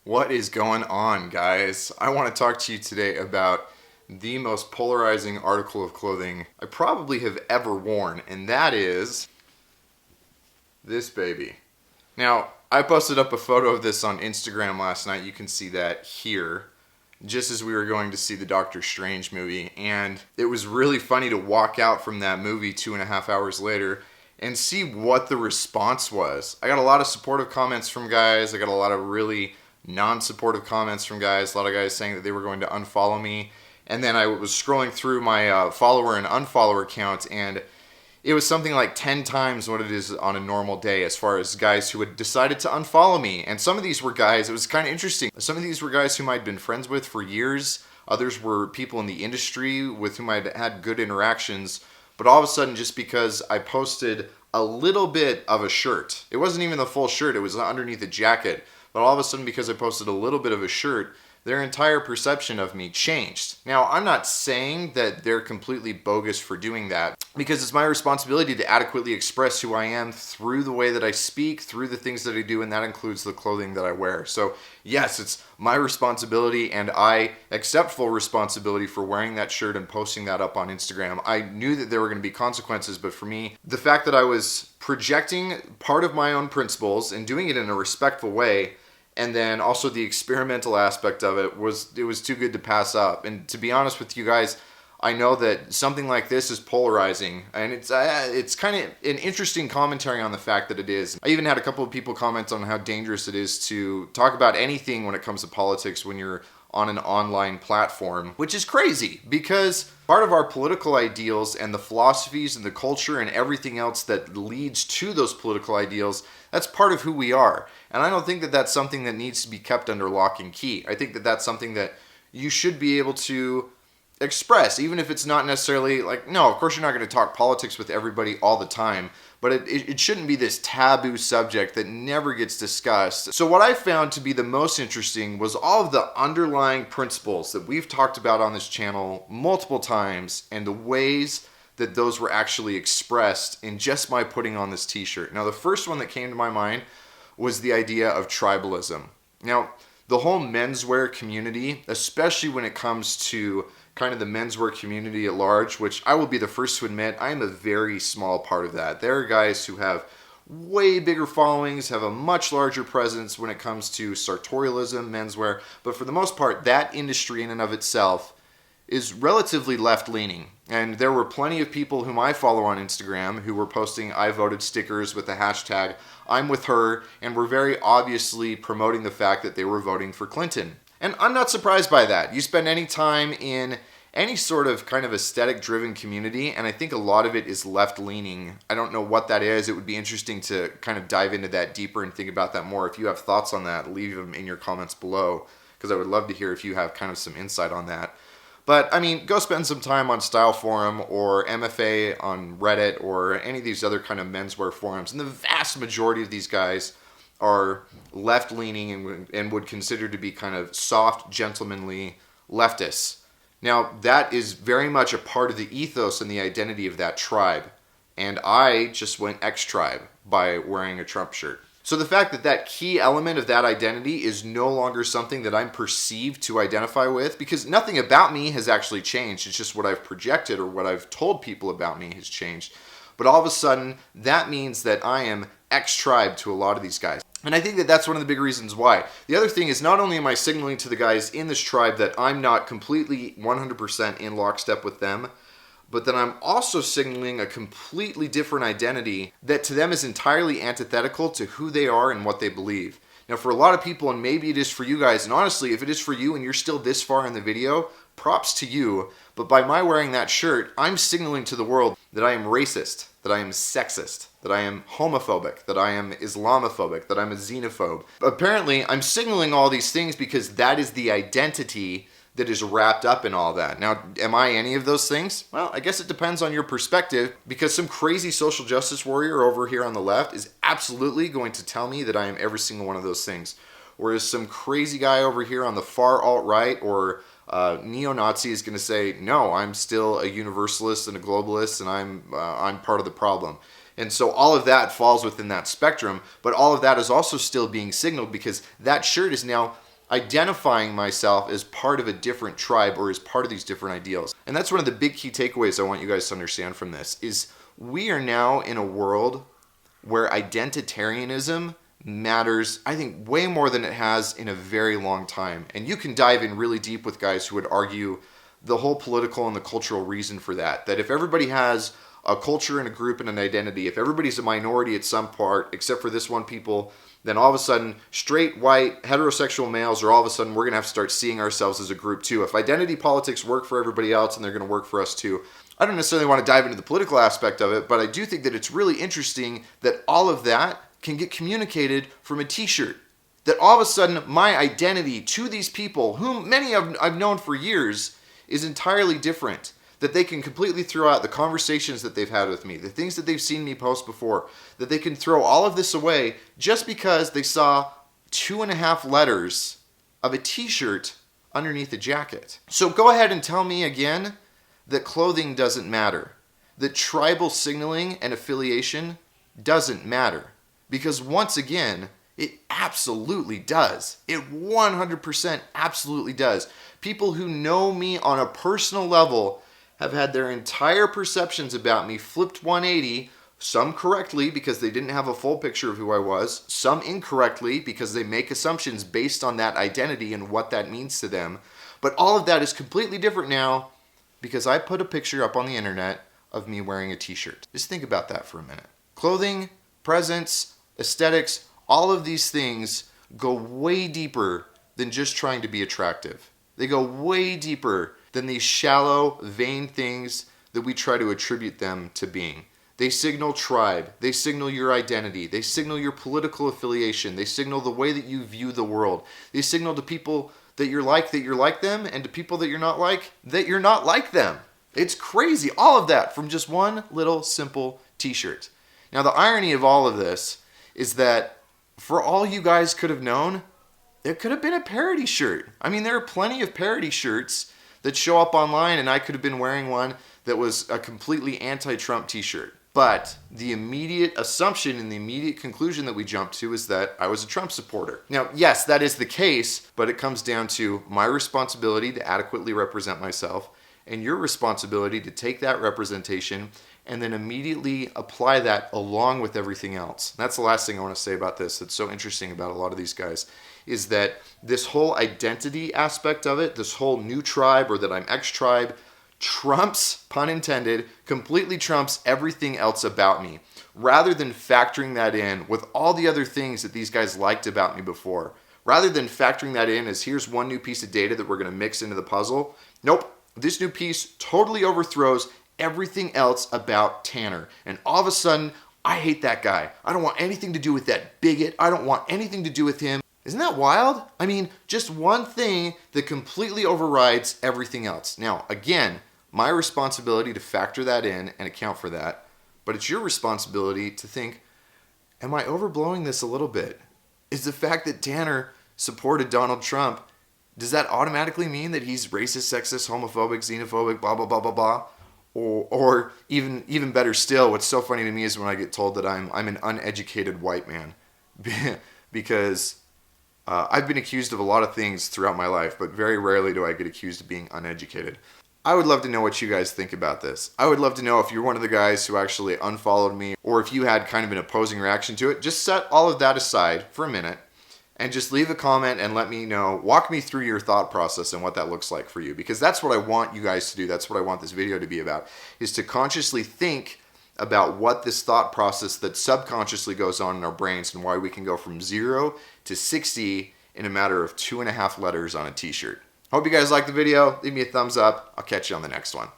What is going on, guys? I want to talk to you today about the most polarizing article of clothing I probably have ever worn, and that is this baby. Now, I posted up a photo of this on Instagram last night. You can see that here, just as we were going to see the Doctor Strange movie, and it was really funny to walk out from that movie 2.5 hours later and see what the response was. I got a lot of supportive comments from guys. I got a lot of really non-supportive comments from guys. A lot of guys saying that they were going to unfollow me. And then I was scrolling through my follower and unfollower count, and it was something like 10 times what it is on a normal day as far as guys who had decided to unfollow me. And some of these were guys, it was kind of interesting. Some of these were guys whom I'd been friends with for years. Others were people in the industry with whom I'd had good interactions. But all of a sudden, just because I posted a little bit of a shirt, it wasn't even the full shirt, it was underneath a jacket. But all of a sudden, because I posted a little bit of a shirt, their entire perception of me changed. Now, I'm not saying that they're completely bogus for doing that, because it's my responsibility to adequately express who I am through the way that I speak, through the things that I do, and that includes the clothing that I wear. So, yes, it's my responsibility, and I accept full responsibility for wearing that shirt and posting that up on Instagram. I knew that there were going to be consequences, but for me, the fact that I was projecting part of my own principles and doing it in a respectful way, and then also the experimental aspect of it was too good to pass up. And to be honest with you guys, I know that something like this is polarizing, and it's kind of an interesting commentary on the fact that it is. I even had a couple of people comment on how dangerous it is to talk about anything when it comes to politics when you're on an online platform, which is crazy because part of our political ideals and the philosophies and the culture and everything else that leads to those political ideals, that's part of who we are. And I don't think that that's something that needs to be kept under lock and key. I think that that's something that you should be able to express, even if it's not necessarily like, no, of course you're not going to talk politics with everybody all the time, but it shouldn't be this taboo subject that never gets discussed. So what I found to be the most interesting was all of the underlying principles that we've talked about on this channel multiple times and the ways that those were actually expressed in just my putting on this t-shirt. Now, the first one that came to my mind was the idea of tribalism. Now, the whole menswear community, especially when it comes to kind of the menswear community at large, which I will be the first to admit, I am a very small part of that. There are guys who have way bigger followings, have a much larger presence when it comes to sartorialism, menswear, but for the most part, that industry in and of itself is relatively left-leaning. And there were plenty of people whom I follow on Instagram who were posting I voted stickers with the hashtag I'm with her, and were very obviously promoting the fact that they were voting for Clinton. And I'm not surprised by that. You spend any time in any sort of kind of aesthetic-driven community, and I think a lot of it is left-leaning. I don't know what that is. It would be interesting to kind of dive into that deeper and think about that more. If you have thoughts on that, leave them in your comments below, because I would love to hear if you have kind of some insight on that. But, I mean, go spend some time on Style Forum or MFA on Reddit or any of these other kind of menswear forums. And the vast majority of these guys are left-leaning and would consider to be kind of soft, gentlemanly leftists. Now, that is very much a part of the ethos and the identity of that tribe. And I just went X-Tribe by wearing a Trump shirt. So the fact that that key element of that identity is no longer something that I'm perceived to identify with, because nothing about me has actually changed. It's just what I've projected or what I've told people about me has changed. But all of a sudden, that means that I am X-Tribe to a lot of these guys. And I think that that's one of the big reasons why. The other thing is, not only am I signaling to the guys in this tribe that I'm not completely 100% in lockstep with them, but then I'm also signaling a completely different identity that to them is entirely antithetical to who they are and what they believe. Now, for a lot of people, and maybe it is for you guys, and honestly, if it is for you and you're still this far in the video, props to you. But by my wearing that shirt, I'm signaling to the world that I am racist, that I am sexist, that I am homophobic, that I am Islamophobic, that I'm a xenophobe. Apparently, I'm signaling all these things because that is the identity that is wrapped up in all that. Now, am I any of those things? Well, I guess it depends on your perspective, because some crazy social justice warrior over here on the left is absolutely going to tell me that I am every single one of those things. Whereas some crazy guy over here on the far alt-right or neo-Nazi is going to say, no, I'm still a universalist and a globalist, and I'm part of the problem. And so all of that falls within that spectrum, but all of that is also still being signaled because that shirt is now identifying myself as part of a different tribe or as part of these different ideals. And that's one of the big key takeaways I want you guys to understand from this is we are now in a world where identitarianism matters, I think, way more than it has in a very long time. And you can dive in really deep with guys who would argue the whole political and the cultural reason for that. That if everybody has a culture and a group and an identity, if everybody's a minority at some part, except for this one people, then all of a sudden, straight, white, heterosexual males are all of a sudden, we're going to have to start seeing ourselves as a group too. If identity politics work for everybody else, and they're going to work for us too. I don't necessarily want to dive into the political aspect of it, but I do think that it's really interesting that all of that can get communicated from a t-shirt. That all of a sudden, my identity to these people, whom many I've known for years, is entirely different. That they can completely throw out the conversations that they've had with me, the things that they've seen me post before, that they can throw all of this away just because they saw 2.5 letters of a t-shirt underneath a jacket. So go ahead and tell me again that clothing doesn't matter, that tribal signaling and affiliation doesn't matter. Because once again, it absolutely does. It 100% absolutely does. People who know me on a personal level have had their entire perceptions about me flipped 180, some correctly because they didn't have a full picture of who I was, some incorrectly because they make assumptions based on that identity and what that means to them. But all of that is completely different now because I put a picture up on the internet of me wearing a t-shirt. Just think about that for a minute. Clothing, presence, aesthetics, all of these things go way deeper than just trying to be attractive. They go way deeper than these shallow, vain things that we try to attribute them to being. They signal tribe. They signal your identity. They signal your political affiliation. They signal the way that you view the world. They signal to people that you're like them, and to people that you're not like them. It's crazy. All of that from just one little simple t-shirt. Now, the irony of all of this is that for all you guys could have known, it could have been a parody shirt. I mean, there are plenty of parody shirts that show up online, and I could have been wearing one that was a completely anti-Trump t-shirt. But the immediate assumption and the immediate conclusion that we jumped to is that I was a Trump supporter. Now, yes, that is the case, but it comes down to my responsibility to adequately represent myself and your responsibility to take that representation and then immediately apply that along with everything else. That's the last thing I want to say about this that's so interesting about a lot of these guys, is that this whole identity aspect of it, this whole new tribe or that I'm X-tribe, trumps, pun intended, completely trumps everything else about me. Rather than factoring that in with all the other things that these guys liked about me before, rather than factoring that in as here's one new piece of data that we're going to mix into the puzzle, nope, this new piece totally overthrows everything else about Tanner. And all of a sudden, I hate that guy. I don't want anything to do with that bigot. I don't want anything to do with him. Isn't that wild? I mean, just one thing that completely overrides everything else. Now, again, my responsibility to factor that in and account for that, but it's your responsibility to think, am I overblowing this a little bit? Is the fact that Tanner supported Donald Trump, does that automatically mean that he's racist, sexist, homophobic, xenophobic, blah, blah, blah, blah, blah? Or even better still, what's so funny to me is when I get told that I'm an uneducated white man. Because I've been accused of a lot of things throughout my life, but very rarely do I get accused of being uneducated. I would love to know what you guys think about this. I would love to know if you're one of the guys who actually unfollowed me, or if you had kind of an opposing reaction to it. Just set all of that aside for a minute and just leave a comment and let me know, walk me through your thought process and what that looks like for you. Because that's what I want you guys to do. That's what I want this video to be about, is to consciously think about what this thought process that subconsciously goes on in our brains and why we can go from 0 to 60 in a matter of 2.5 letters on a t-shirt. Hope you guys liked the video. Leave me a thumbs up. I'll catch you on the next one.